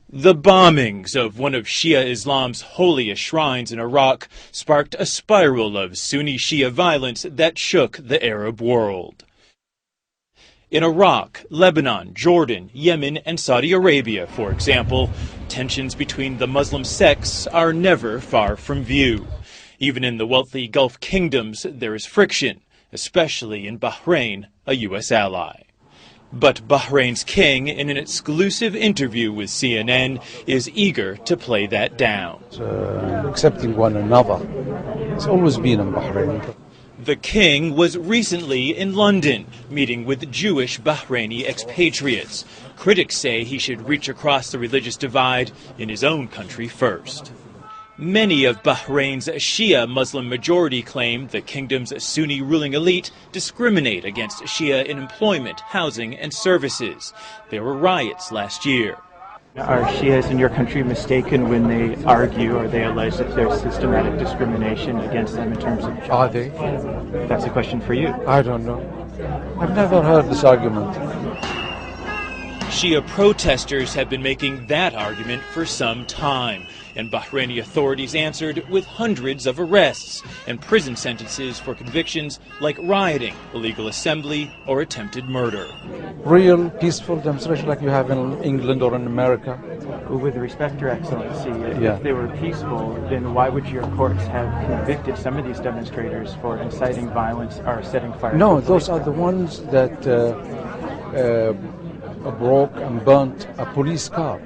The bombings of one of Shia Islam's holiest shrines in Iraq sparked a spiral of Sunni Shia violence that shook the Arab world. In Iraq, Lebanon, Jordan, Yemen, and Saudi Arabia, for example, tensions between the Muslim sects are never far from view. Even in the wealthy Gulf kingdoms, there is friction, especially in Bahrain, a U.S. ally. But Bahrain's king, in an exclusive interview with CNN, is eager to play that down. Accepting one another. It's always been in Bahrain. The king was recently in London, meeting with Jewish Bahraini expatriates. Critics say he should reach across the religious divide in his own country first. Many of Bahrain's Shia Muslim majority claim the kingdom's Sunni ruling elite discriminate against Shia in employment, housing, and services. There were riots last year. Are Shias in your country mistaken when they argue or they allege that there's systematic discrimination against them in terms of jobs? Are they? That's a question for you. I don't know. I've never heard this argument. Shia protesters have been making that argument for some time, and Bahraini authorities answered with hundreds of arrests and prison sentences for convictions like rioting, illegal assembly, or attempted murder. Real peaceful demonstration like you have in England or in America. Well, with respect, Your Excellency, if they were peaceful, then why would your courts have convicted some of these demonstrators for inciting violence or setting fire? No, those are the ones that broke and burnt a police car.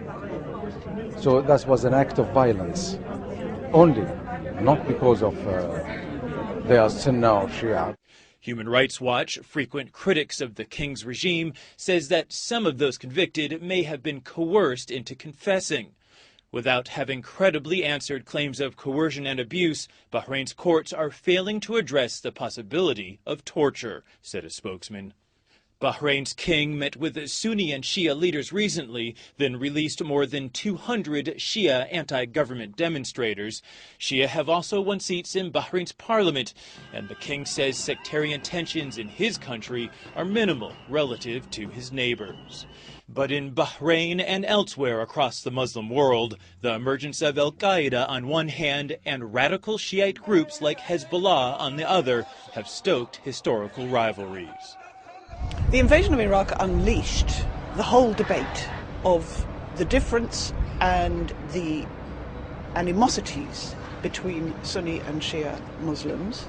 So that was an act of violence only, not because of they are Sunni or Shia. Human Rights Watch, frequent critics of the king's regime, says that some of those convicted may have been coerced into confessing. Without having credibly answered claims of coercion and abuse, Bahrain's courts are failing to address the possibility of torture, said a spokesman. Bahrain's king met with Sunni and Shia leaders recently, then released more than 200 Shia anti-government demonstrators. Shia have also won seats in Bahrain's parliament, and the king says sectarian tensions in his country are minimal relative to his neighbors. But in Bahrain and elsewhere across the Muslim world, the emergence of al-Qaeda on one hand and radical Shiite groups like Hezbollah on the other have stoked historical rivalries. The invasion of Iraq unleashed the whole debate of the difference and the animosities between Sunni and Shia Muslims.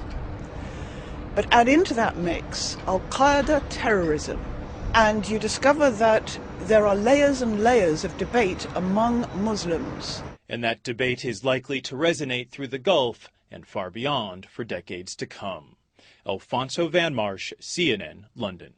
But add into that mix al-Qaeda terrorism, and you discover that there are layers and layers of debate among Muslims. And that debate is likely to resonate through the Gulf and far beyond for decades to come. Alfonso Van Marsh, CNN, London.